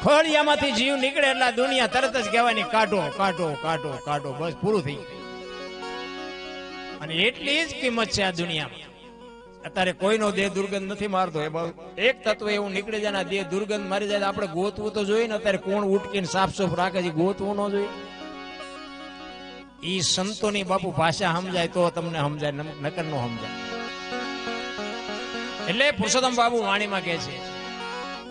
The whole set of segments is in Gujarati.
ખોળિયામાંથી જીવ નીકળે એટલે દુનિયા તરત જ કહેવાની કાઢો કાઢો કાઢો કાઢો, બસ પૂરું થઈ ગયું. અને એટલી જ કિંમત છે આ દુનિયામાં. અત્યારે કોઈનો દેહ દુર્ગંધ નથી મારતો. એ એક તત્વ એવું નીકળે જાય ને દેહ દુર્ગંધ મારી જાય, આપણે ગોતવું તો જોઈએ ને. અત્યારે કોણ ઉટકીને સાફ સુફ રાખે છે, ગોતવું ન જોઈએ. ઈ સંતોની બાપુ ભાષા સમજાય તો તમને સમજાય, નકર નો સમજાય. એટલે પુરુષોત્તમ બાબુ વાણીમાં કહે છે,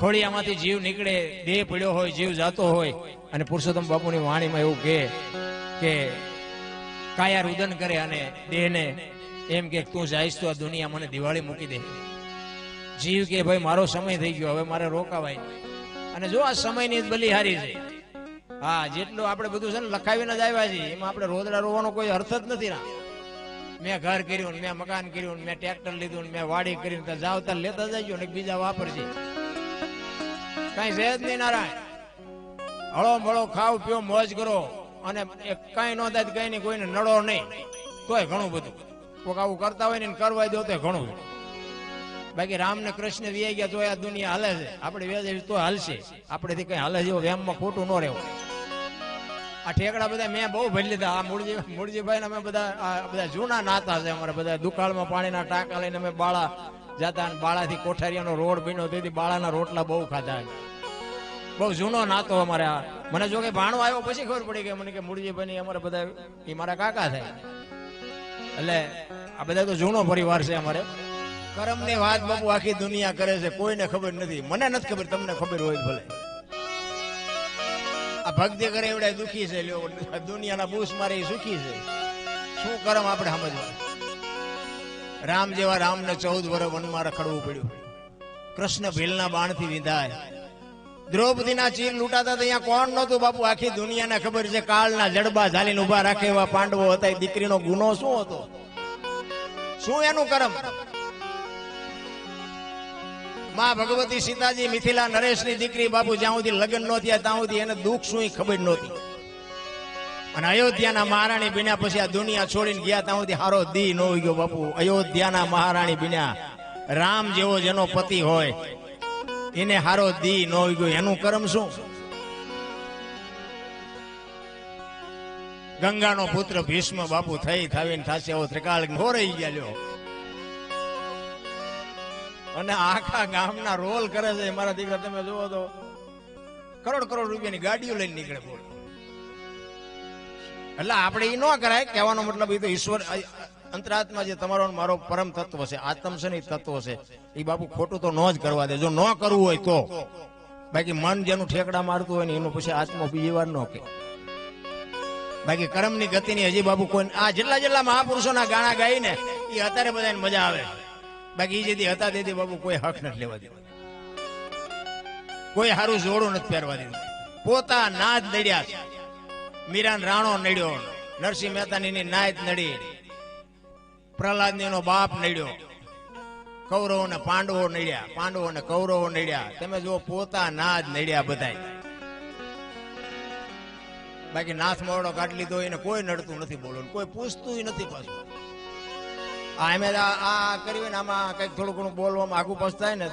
ખોડિયામાંથી જીવ નીકળે, દેહ પડ્યો હોય, જીવ જાતો હોય, અને પુરુષોત્તમ બાપુની વાણીમાં એવું કહે કે કાયા રુદન કરે અને દેહને એમ કે તું જાઈશ તો આ દુનિયા મને દિવાળી મૂકી દે. જીવ કે ભાઈ મારો સમય થઈ ગયો, હવે મારે રોકાવાય. અને જો આ સમયની બલિહારી છે. હા, જેટલું આપણે બધું છે ને લખાવીને જ આવ્યા છીએ, એમાં આપણે રોદડા રોવાનો કોઈ અર્થ જ નથી. ના, મેં ઘર કર્યું, મેં મકાન કર્યું, મેં ટ્રેક્ટર લીધું, મેં વાડી કર્યું, તો જાવ તાર લેતા જજો ને બીજા વાપરજે. કઈ છે જ નહીં નારાયણ. હળો મળો, ખાવ પીઓ, મોજ કરો, અને કઈ નો થાય કઈ નહીં, કોઈને નડો નહીં, તોય ઘણું બધું. કોઈક આવું કરતા હોય ને કરવા દો તો ઘણું. બાકી રામ ને કૃષ્ણ વી ગયા તો આ દુનિયા હાલે છે. આપણે વેજ તો હાલશે, આપણેથી કઈ હાલે જેવો વેમમાં ખોટું ન રહેવું. આ ઠેકડા બધા મેં બહુ ભરી લીધા. આ મૂળજીભાઈ ને અમે બધા જૂના નાતા છે અમારે. બધા દુકાળમાં પાણીના ટાંકા લઈને અમે બાળા જતા, અને બાળાથી કોઠારીયાનો રોડ બન્યો, તેથી બાળાના રોટલા બહુ ખાધા. બહુ જૂનો નાતો અમારે. મને જો કે ભાણો આવ્યો પછી ખબર પડી કે મને કે મૂળજીભાઈ અમારે બધા એ મારા કાકા થાય. એટલે આ બધા તો જૂનો પરિવાર છે અમારે. કરમની વાત બાપુ આખી દુનિયા કરે છે, કોઈને ખબર નથી. મને નથી ખબર, તમને ખબર હોય ભલે. આ ભક્તિ કરે એવડા દુખી છે, લ્યો દુનિયાના બૂસ મારે સુખી છે. શું કરમ આપણે સમજવા. રામ જેવા રામને 14 વર્ષ વનમાં રખડવું પડ્યું. કૃષ્ણ ભીલના બાણથી વિંધાય. દ્રૌપદીના ચીર લૂંટાતા તો અહીંયા કોણ નહોતું બાપુ. આખી દુનિયાને ખબર છે. કાળના જડબા ઝાલીને ઉભા રાખે એવા પાંડવો હતા. દીકરીનો ગુનો શું હતો? શું એનું કરમ? માં ભગવતી સીતાજી મિથિલા નરેશની દીકરી બાપુ જ્યાં સુધી લગ્ન ન થયા ત્યાં સુધી એને દુઃખ શું ખબર નહોતી. અને અયોધ્યાના મહારાણી બન્યા પછી આ દુનિયા છોડીને ગયા ત્યાં સુધી હારો દી ન હોય ગયો બાપુ. અયોધ્યાના મહારાણી બન્યા. રામ જેવો જેનો પતિ હોય એને હારો દી ન હોય ગયો. એનું કર્મ શું? ગંગાનો પુત્ર ભીષ્મ બાપુ થઈ થાવીને થાશે એવો ત્રિકાળ ઘોરાઈ ગયા લ્યો. અને આખા ગામના રોલ કરે છે. મારા દીકરા તમે જુઓ તો કરોડ કરોડ રૂપિયાની ગાડીઓ લઈને નીકળે. બોલો, એટલે આપણે એ ન કરાય. કહેવાનો મતલબ એ તો ઈશ્વર અંતરાત્મા જે તમારો મારો પરમ તત્વ છે, આત્મ છે ને તત્વ છે, એ બાપુ ખોટું તો ન જ કરવા દે. જો ન કરવું હોય તો. બાકી મન જેનું ઠેકડા મારતું હોય ને એનું પછી આત્મા બીજી વાર ન કે. બાકી કર્મની ગતિની હજી બાપુ કોઈ આ જેટલા મહાપુરુષોના ગાણા ગાઈ ને એ અત્યારે બધાને મજા આવે. બાકી એ જેથી હતા તેથી બાપુ કોઈ હક નથી લેવા દીધું. કોઈ સારું જોડું નથી પહેરવા દીધું. પોતા નાદ નડ્યા. મીરાન રાણો નડ્યો, નરસિંહ મહેતાની નાયત નડી, પ્રહલાદ નો બાપ નડ્યો, કૌરવો ને પાંડવો નડ્યા, પાંડવો ને કૌરવો નડ્યા. તમે જો પોતા નાદ નડ્યા બધા. બાકી નાથ મોરડો કાઢી લીધો એને કોઈ નડતું નથી. બોલો, કોઈ પૂછતું નથી પાછું. આ કર્યું ને આમાં કઈક થોડું ઘણું બોલવામાં આગુ પછતાય ને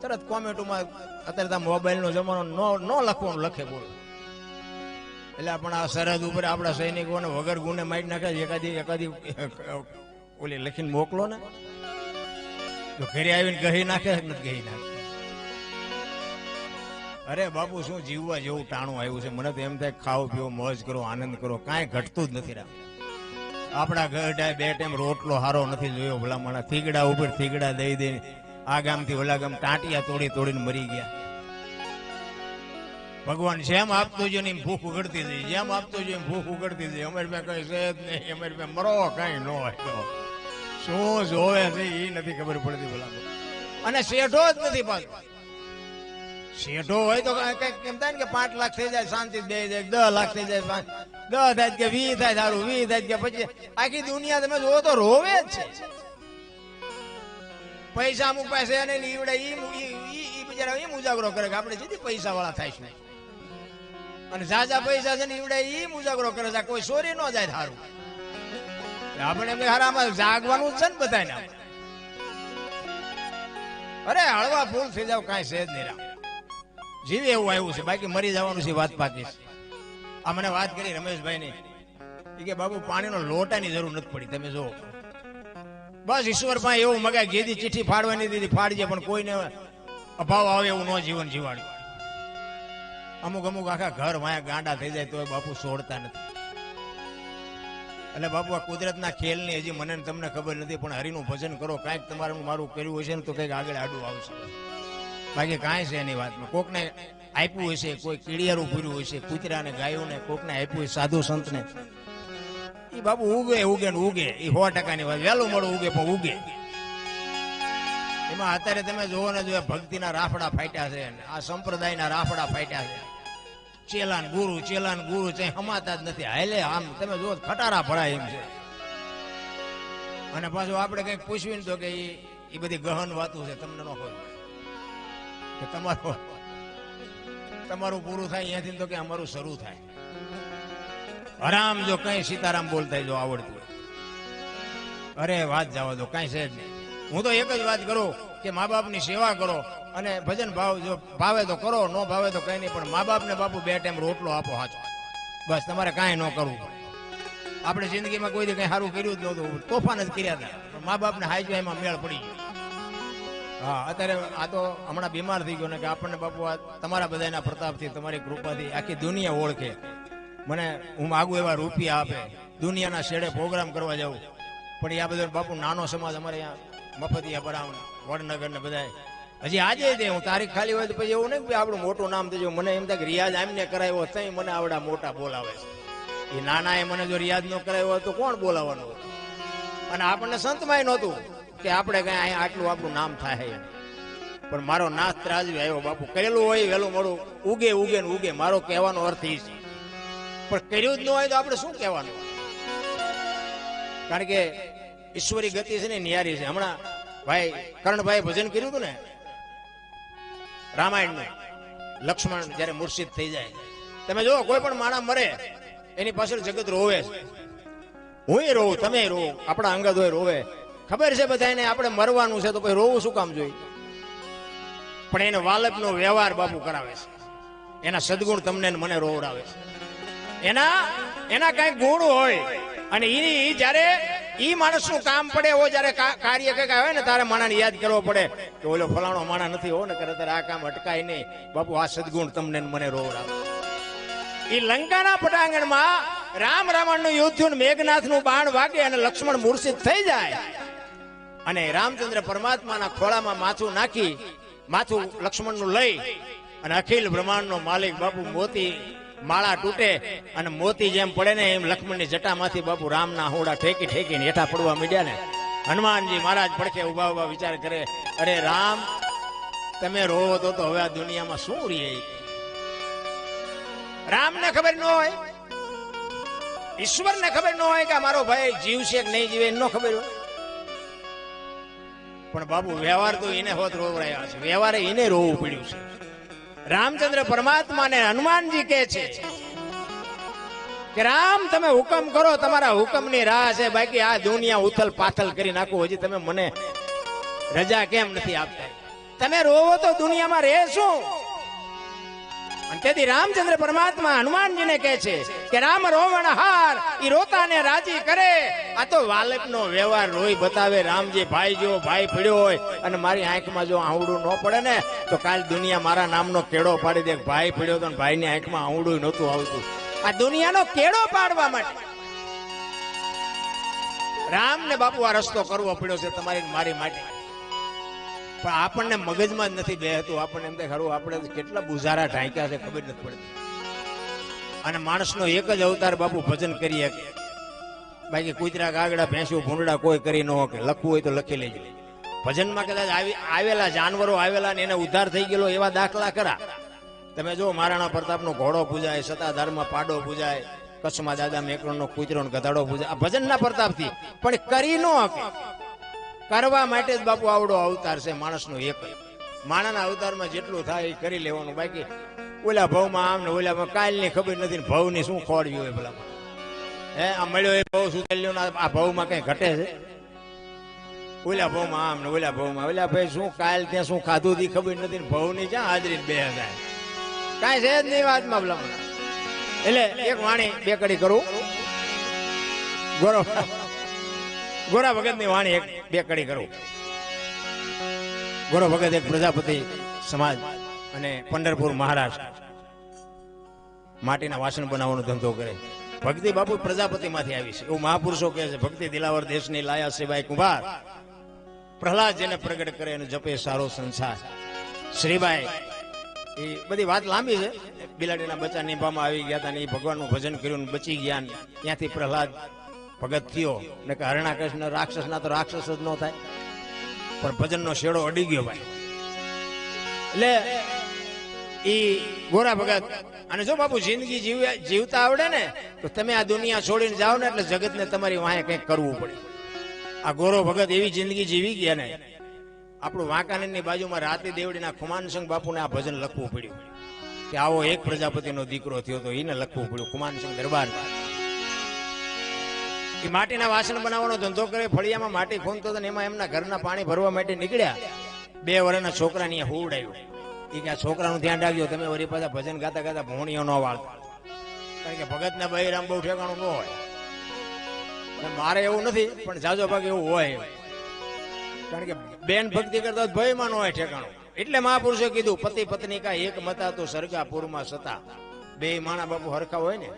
તરત કોમેન્ટમાં અત્યારે મોબાઈલ નો જમાનો ન લખવાનું લખે. બોલો, એટલે પણ આ સરહદ ઉપર આપણા સૈનિકોને વગર ગુને મારી નાખે. એકાદી ઓલી લખીને મોકલો ને તો ઘરે આવીને કહી નાખે નથી કહી નાખે. અરે બાપુ શું જીવવા જેવું ટાણું આવ્યું છે. મને તો એમ થાય ખાઓ પીવો, મોજ કરો, આનંદ કરો, કાંઈ ઘટતું જ નથી. આપણા ઘરડા 2 ટાઈમ રોટલો હારો નથી જોયો. ભલા મને થીગડા ઉપર થીગડા દઈ દઈ આ ગામથી ઓલા ગામ ટાંટિયા તોડીને મરી ગયા. ભગવાન જેમ આપતો જો ને ભૂખ ઉગડતી જાય, જેમ આપતો જો ભૂખ ઉગડતી જાય. અમારી પાસે કઈ છે જ નહીં. અમારી પાસે મરો કઈ ન હોય તો શું જોવે છે એ નથી ખબર પડતી. ભલા અને શેઠો જ નથી પાછો. શેઠો હોય તો કઈક એમ થાય ને કે 5 લાખ થઈ જાય શાંતિ દે જાય, 10 લાખ થઈ જાય, 10 થાય કે 20 થાય સારું, 20 થાય કે પછી આખી દુનિયા તમે જોવો તો રોવે જ છે. પૈસા અમુક પાસે એને નીવડે ઈ બિચારા એમ ઉજાગરો કરે કે આપણે સીધી પૈસા વાળા થાય છે. અને જાજા પૈસા છે ને ઈવડે ઈ ઉજાગરો કરે છે કોઈ ચોરી ન જાય સારું. આપણે એમ હારામાં જાગવાનું જ છે ને બધાને. અરે હળવા ફૂલ થઈ જાવ કાંઈ છે જ નહીં. જીવે એવું આવ્યું છે, બાકી મરી જવાનું છે વાત પાકી છે. આ મને વાત કરી રમેશભાઈ ની કે બાબુ પાણીનો લોટાની જરૂર નથી પડી. તમે જો બસ ઈશ્વર પાસે એવું મગાય, જેથી ચિઠ્ઠી ફાડવાની દીધી ફાડજે, પણ કોઈને અભાવ આવે એવું ન જીવન જીવાડ્યું. અમુક અમુક આખા ઘર વાયા ગાંડા થઈ જાય તો બાપુ છોડતા નથી. એટલે બાપુ આ કુદરતના ખેલની હજી મને તમને ખબર નથી, પણ હરિનું ભજન કરો, કાંઈક તમારું મારું કર્યું હશે ને તો કંઈક આગળ આડું આવશે. બાકી કાંઈ છે એની વાતમાં. કોકને આપ્યું હશે, કોઈ કીડિયારું પૂર્યું હશે, કૂતરાને ગાયોને કોકને આપ્યું હોય, સાધુ સંતને, એ બાપુ ઉગે ઉગે ને ઉગે. એ 100%ની વાત, વહેલું મળું ઉગે પણ ઉગે. એમાં અત્યારે તમે જોવો ને જો ભક્તિના રાફડા ફાટ્યા છે, આ સંપ્રદાયના રાફડા ફાટ્યા છે. ચેલાન ગુરુ ચાહે હમાતા જ નથી. હાલે આમ તમે જો ખટારા ભરાય એમ છે. અને પાછું આપણે કંઈક પૂછવી ને તો કે એ બધી ગહન વાતો છે, તમને ન ખબર કે તમારું પૂરું થાય અહીંયાથી તો કે અમારું શરૂ થાય. હરામ જો કઈ સીતારામ બોલતા જો આવડતું, અરે વાત જવા દો, કઈ છે જ નહીં. હું તો એક જ વાત કરું કે મા બાપની સેવા કરો અને ભજન ભાવ જો ભાવે તો કરો, ન ભાવે તો કઈ નહીં, પણ મા બાપને બાપુ 2 ટાઈમ રોટલો આપો સાચો. બસ તમારે કાંઈ ન કરવું પડે. આપણે જિંદગીમાં કોઈ કઈ સારું કર્યું જ નહોતું, તોફાન જ કર્યા હતા, પણ મા બાપને હાઈજો એમાં મેળ પડી ગયો. હા, અત્યારે આ તો હમણાં બીમાર થઈ ગયો ને કે આપણને બાપુ આ તમારા બધાના પ્રતાપથી, તમારી કૃપાથી આખી દુનિયા ઓળખે. મને હું માગું એવા રૂપિયા આપે, દુનિયાના શેડે પ્રોગ્રામ કરવા જાઉં, પણ આ બધો બાપુ નાનો સમાજ અમારે અહીંયા મફતિયા બરામ વડનગર ને બધા હજી આજે દે. હું તારીખ ખાલી હોય તો પછી એવું નહીં કે આપણું મોટું નામ થયું. મને એમ થાય કે રિયાઝ આમને કરાવ્યો તઈ મને આવડા મોટા બોલાવે છે. એ નાના એ મને જો રિયાઝ ન કરાવ્યો તો કોણ બોલાવવાનું? અને આપણને સંતમાં નહોતું કે આપણે કઈ અહીંયા આટલું આપણું નામ થાય. પણ મારો નાથ ત્રાજવી આવ્યો બાપુ. કરેલું હોય વહેલું મોડું ઉગે ઉગે ને ઉગે. મારો કહેવાનો અર્થ એ છે. પણ કર્યું જ ન હોય તો આપણે શું કહેવાનું? કારણ કે ઈશ્વરી ગતિ છે ને નિયારી છે. હમણાં ભાઈ કર્ણભાઈ ભજન કર્યું હતું ને રામાયણનું, લક્ષ્મણ જયારે મૂર્છિત થઈ જાય. તમે જો કોઈ પણ માણસ મરે એની પાછળ જગત રોવે છે. હું રોવું, તમે રોવો, આપણા અંગત હોય રોવે. ખબર છે બધાને આપણે મરવાનું છે તો પછી રોવું શું કામ જોઈએ? પણ એને વાલપનો વ્યવહાર બાપુ કરાવે છે. એના સદગુણ તમને મને રોવડાવે છે. એના કઈ ગુણ હોય અને એ જયારે ઈ માણસનું કામ પડે હો, જયારે કાર્ય કઈક આવે ને તારે માણસને યાદ કરવો પડે કે ઓલો ફલાણો માણસ નથી હો ને કરે ત્યારે આ કામ અટકાય નહીં. બાપુ આ સદગુણ તમને મને રોવડાવે. ઈ લંકાના પટાંગણમાં રાવણનું યુદ્ધ થયું, મેઘનાથનું બાણ વાગે અને લક્ષ્મણ મૂર્છિત થઈ જાય અને રામચંદ્ર પરમાત્માના ખોળામાં માથું નાખી, માથું લક્ષ્મણનું લઈ અને અખિલ બ્રહ્માંડનો માલિક બાપુ મોતી માળા તૂટે અને મોતી જેમ પડે ને એમ લક્ષ્મણની જટામાંથી બાપુ રામના હોડા ઠેકી ઠેકીને હેઠા પડવા માંડ્યા ને. હનુમાનજી મહારાજ પડખે ઉભા ઉભા વિચાર કરે, અરે રામ તમે રોવો તો હવે આ દુનિયામાં શું રહે? રામને ખબર ન હોય, ઈશ્વરને ખબર ન હોય કે મારો ભાઈ જીવશે કે નહીં જીવે, ન ખબર હોય. પણ બાપુ વ્યવહાર તો એને હોત રોવડાયા છે, વ્યવહારે એને રોવું પડ્યું છે. રામચંદ્ર પરમાત્માને હનુમાનજી કહે છે કે રામ તમે હુકમ કરો, તમારા હુકમની રાહ છે, બાકી આ દુનિયા ઉથલ પાથલ કરી નાખો. હજી તમે મને રજા કેમ નથી આપતા? તમે રોવો તો દુનિયામાં રહે શું? અને તેથી રામચંદ્ર પરમાત્મા હનુમાનજીને કહે છે કે રામ રોવણ હાર ઈ રોતાને રાજી કરે. આ તો વાલકનો વ્યવહાર રોઈ બતાવે. રામજી ભાઈ જો ભાઈ પડ્યો હોય અને મારી આંખમાં જો આંવડું ન પડે ને તો કાલ દુનિયા મારા નામનો કેળો પાડી દે. ભાઈ પડ્યો તો ભાઈની આંખમાં આંવડું નહોતું આવતું. આ દુનિયાનો કેળો પાડવા માટે રામને બાપુ આ રસ્તો કરવો પડ્યો છે તમારી મારી માટે. પણ આપણને મગજમાં જ નથી બેહતું. આપણને એમ થાય ખરું આપણે કેટલા બુઝારા ઢાંક્યા છે ખબર નથી પડતી. અને માણસનો એક જ અવતાર બાપુ ભજન કરી શકે, બાકી કૂતરા કાગડા ભેંસું ભૂંડડા કોઈ કરી ન શકે. લખવું હોય તો લખી લેજો. ભજનમાં કદાચ આવેલા જાનવરો આવેલા ને એને ઉદ્ધાર થઈ ગયેલો એવા દાખલા ખરા. તમે જો મહારાણા પ્રતાપનો ઘોડો પૂજાય, સતાધારમાં પાડો પૂજાય, કચ્છમાં દાદા મેકરણનો કૂતરો ને ગધાડો પૂજાય, આ ભજનના પ્રતાપથી. પણ કરી ન શકે. કરવા માટે જ બાપુ આવડો અવતાર છે માણસનો એક. માણસના અવતારમાં જેટલું થાય એ કરી લેવાનું. બાકી ઓલા ભાવમાં આમ ને ઓલામાં કાલની ખબર નથી ને ભાવની શું ખોડવી હોય ભલા. આ મળ્યો એ ભાવ સુધેલ્યો ને આ ભાવમાં કઈ ઘટે છે? ઓલા ભાવમાં આમ ને ઓલા ભાવમાં ઓલા ભાઈ શું કાલ ત્યાં શું ખાધું હતી ખબર નથી ને ભાવની ક્યાં હાજરી બે જાય. કાંઈ છે જ નહીં વાતમાં ભલામણ. એટલે એક વાણી બે કડી કરું. ગોરા ભગત ની વાણી એક બે કડી કરું. ગોરો ભગત એક પ્રજાપતિ સમાજ અને પંઢરપુર મહારાષ્ટ્ર માટીના વાસણ બનાવવાનો ધંધો કરે. ભક્તિ બાપુ પ્રજાપતિ માંથી આવી છે એવું મહાપુરુષો કહે છે. ભક્તિ દિલાવર દેશની લાયા સિવાય કુંભાર, પ્રહલાદ જેને પ્રગટ કરે અને જપે સારો સંસાર. શ્રીબાઈ એ બધી વાત લાંબી છે. બિલાડીના બચ્ચા નિભામાં આવી ગયા હતા ને એ ભગવાનનું ભજન કર્યું ને બચી ગયા. ત્યાંથી પ્રહલાદ ભગત થયો ને કે હરણાકૃષ્ણ રાક્ષસ ના તો રાક્ષસ જ ન થાય, પણ ભજનનો શેડો અડી ગયો ભાઈ. એટલે ઈ ગોરા ભગત. અને જો બાપુ જિંદગી જીવતા આવડે ને તો તમે આ દુનિયા છોડીને જાઓ ને એટલે જગતને તમારી વાહે કંઈક કરવું પડે. આ ગોરો ભગત એવી જિંદગી જીવી ગયા ને, આપણું વાંકાનેરની બાજુમાં રાતી દેવડીના ખુમાનસિંહ બાપુને આ ભજન લખવું પડ્યું કે આવો એક પ્રજાપતિનો દીકરો થયો તો એને લખવું પડ્યું. ખુમાનસિંહ દરબાર એ માટીના વાસણ બનાવવાનો ધંધો કરે. ફળિયામાં માટી ખૂંદતો હતો ને એમાં એમના ઘરના પાણી ભરવા માટે નીકળ્યા. 2 વર્ષના છોકરાને હુવડાયું. એ કે આ છોકરાનું ધ્યાન રાખજો, તમે વળી પાછા ભજન ગાતા ગાતા ભોણીઓ ન વાળતા, કારણ કે ભગતના બૈરામ બહુ ઠેકાણું ન હોય. મારે એવું નથી પણ જાજો ભાગ એવું હોય, કારણ કે બેન ભક્તિ કરતા ભયમાં ન હોય ઠેકાણું. એટલે મહાપુરુષે કીધું પતિ પત્ની કા એક મતા તો સરગાપુરમાં સતા. 2 માણા બાપુ હરખા હોય ને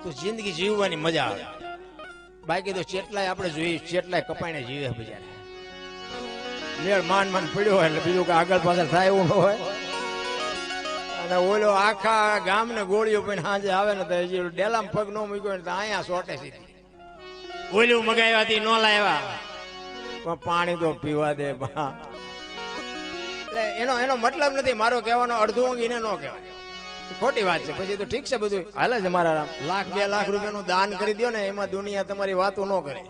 તો જિંદગી જીવવાની મજા આવે. બાકી તો ચેટલાય આપણે જોઈએ ચેટલાય કપાઈને જીવે બજારે. મેળ માન પડ્યો હોય એટલે બીજું કે આગળ પાછળ થાય એવું ન હોય. અને ઓલો આખા ગામને ગોળીઓ પણ સાંજે આવે ને તો હજી ડેલામાં પગ ન મૂક્યો ને તો અહીંયા સોટે સીધી. ઓલું મગાવ્યા હતી ન લાવ્યા પણ પાણી તો પીવા દે. એનો મતલબ નથી મારો કહેવાનો અડધું ઊંઘીને ન કહેવાય, ખોટી વાત છે. પછી તો ઠીક છે બધું હાલે છે. મારા 1,00,000 2 લાખ રૂપિયાનું દાન કરી દો ને એમાં દુનિયા તમારી વાતો ન કરે,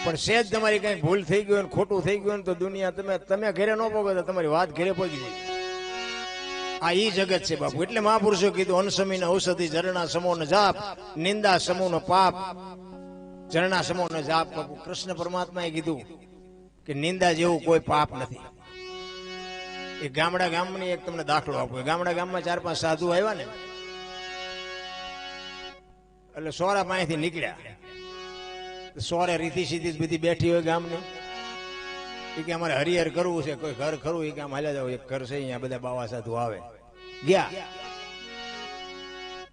પણ સેજ તમારી કઈ ભૂલ થઈ ગયું ને ખોટું થઈ ગયું ને તો દુનિયા તમે ઘરે ન પોગો તો તમારી વાત ઘરે પગી જાય. આ ઈ જગત છે બાપુ. એટલે મહાપુરુષો કીધું અનસમીને ઔષધિ ઝરણા સમો ન જાપ, નિંદા સમૂહ નો પાપ. ઝરણા સમો ન જાપ બાપુ. કૃષ્ણ પરમાત્માએ કીધું કે નિંદા જેવું કોઈ પાપ નથી. એ ગામની એક તમને દાખલો આપો. ગામમાં 4-5 સાધુ આવ્યા ને એટલે સોરા પાસેથી નીકળ્યા. સોરે રીતિ સીધી બધી બેઠી હોય ગામની. એ કે અમારે હરિહર કરવું છે, કોઈ ઘર ખરું? એ કે આમ હાલ્યા જાવ, એક ઘર છે અહીંયા બધા બાવા સાધુ આવે. ગયા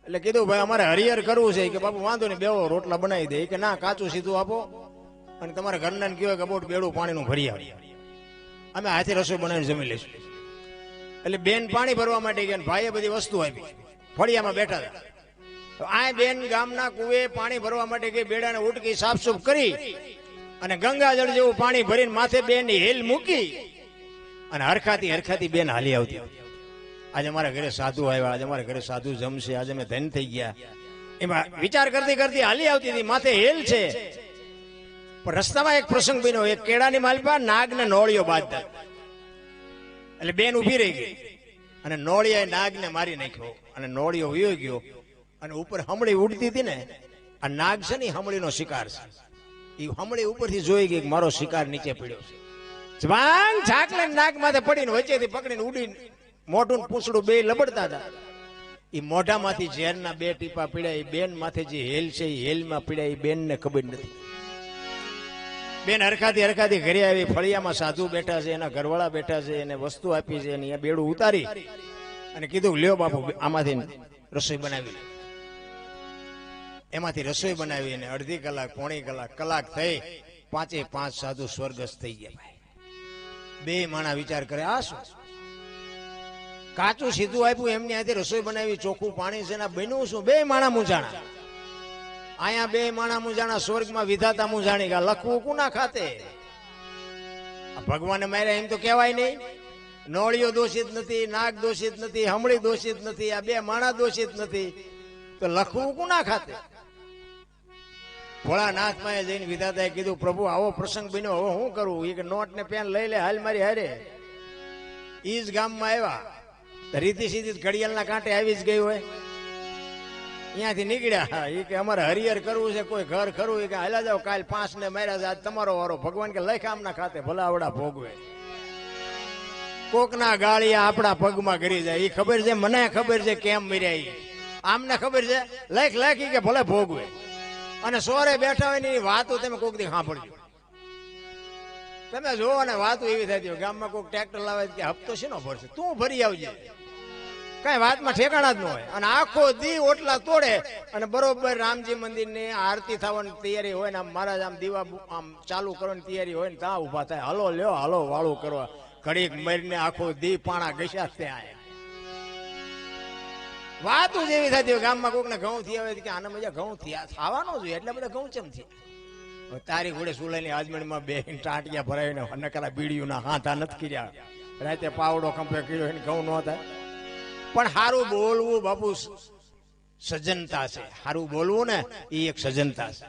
એટલે કીધું ભાઈ અમારે હરિહર કરવું છે કે બાપુ વાંધો નહીં બેવો રોટલા બનાવી દે. કે ના કાચું સીધું આપો અને તમારા ઘરના કહેવાય કે બોટ બેડું પાણીનું ભરી આવે, અમે હાથે રસોઈ બનાવીને જમી લઈશું. એટલે બેન પાણી ભરવા માટે ગયા. ભાઈએ બધી વસ્તુ આપી. ફળિયામાં બેઠા હતા તો આ બેન ગામના કુએ પાણી ભરવા માટે ગઈ. બેડાને ઉટકી સાફસૂફ કરી અને ગંગાજળ જેવું પાણી ભરીને માથે બેનની હેલ મૂકી અને હરખાતી બેન હાલી આવતી. આજે અમારા ઘરે સાધુ આવ્યા, આજે અમારા ઘરે સાધુ જમશે, આજે અમે ધન થઈ ગયા. એમાં વિચાર કરતી હાલી આવતી હતી. માથે હેલ છે. પણ રસ્તામાં એક પ્રસંગ બન્યો. એક કેળાની માલપા નાગને નોળિયો બાંધતા. એટલે બેન ઉભી રહી ગઈ અને નોળિયાએ નાગને મારી નાખ્યો અને નોળિયો વયો ગયો. અને ઉપર હમળી ઉડતી હતી ને, આ નાગ છે ને હમળીનો શિકાર છે. એ હમળી ઉપરથી જોઈ ગઈ મારો શિકાર નીચે પડ્યો છે. ઝાકલે નાગ માથે પડીને વચ્ચેથી પકડીને ઉડીને મોઢું પૂછડું બે લબડતા હતા. એ મોઢામાંથી ઝેરના 2 ટીપા પીડ્યા. એ બેન માથે જે હેલ છે એ હેલમાં પીડ્યા. એ બેનને ખબર નથી. બેન હરખાતી ઘરે આવી. ફળિયામાં સાધુ બેઠા છે, એના ઘરવાળા બેઠા છે, એને વસ્તુ આપી છે. અને બેડું ઉતારી અને કીધું લ્યો બાપુ આમાંથી રસોઈ બનાવી. એમાંથી રસોઈ બનાવી અને અડધી કલાક પોણી કલાક થઈ. 5 સાધુ સ્વર્ગસ્થ થઈ ગયા. 2 માણા વિચાર કરે આ શું? કાચું સીધું આપ્યું એમની હાથે રસોઈ બનાવી, ચોખ્ખું પાણી છે, બન્યું શું? 2 માણા મૂંઝાણા. અહીંયા 2 માણા મૂંઝાણા. સ્વર્ગમાં વિધાતા મૂંઝાણી ગયા. લખવું કુના ખાતે? ભગવાને માર્યા એમ તો કહેવાય નહીં. નોળિયો દોષિત નથી, નાગ દોષિત નથી, હમળી દોષિત નથી, આ 2 માણા દોષિત નથી, તો લખવું કુના ખાતે? ભોળાનાથમાં જઈને વિધાતાએ કીધું પ્રભુ આવો પ્રસંગ બન્યો, હવે શું કરવું? એ કે નોટ ને પેન લઈ લે, હાલ મારી હારે. ઈ જ ગામમાં આવ્યા. રીતિ સીધી ઘડિયાળના કાંઠે આવી જ ગઈ હોય. અહીંયાથી નીકળ્યા. એ કે અમારે હરિહર કરવું છે, કોઈ ઘર ખરું? એ કે હાલા જાવ, કાલ 5 ને માર્યા છે, આજ તમારો વારો. ભગવાન કે લખ આમના ખાતે, ભલા આવડા ભોગવે. કોકના ગાળિયા આપણા પગમાં કરી જાય. એ ખબર છે, મને ખબર છે કેમ મર્યા ઈ. આમને ખબર છે લખી કે ભલે ભોગવે. અને સોરે બેઠા હોય ને એ વાતો તમે કોક દી સાંભળજો. તમે જોવો ને વાતો એવી થતી હોય, ગામમાં કોઈક ટ્રેક્ટર લાવે કે હપ્તો શેનો ભરશે, તું ભરી આવજે. કઈ વાતમાં ઠેકાણા જ ન હોય. અને આખો દી ઓટલા તોડે અને બરોબર રામજી મંદિરની આરતી થવાની તૈયારી હોય ને આમ મહારાજ આમ દીવા આમ ચાલુ કરવાની તૈયારી હોય ને ત્યાં ઉભા થાય, હલો લ્યો હાલો વાળું કરવા. ઘડીક મરીને આખો દી પાણા ઘસ્યા ત્યાં. વાતો જેવી થતી હોય. ગામમાં કોઈકને ઘઉં થી આવે કે આને મજા ઘઉં થયા ખાવાનો જોઈએ એટલે બધા ઘઉં ચમ છે. તારી ઘોડે સુલાઈની આજમણીમાં બે ટાંટિયા ભરાવીને નકરા બીડીઓના હાથા નથી કર્યા. રાતે પાવડો કંપે કર્યો એને ઘઉં ન થાય. પણ સારું બોલવું બાપુ સજ્જનતા છે. સારું બોલવું ને એ એક સજ્જનતા છે.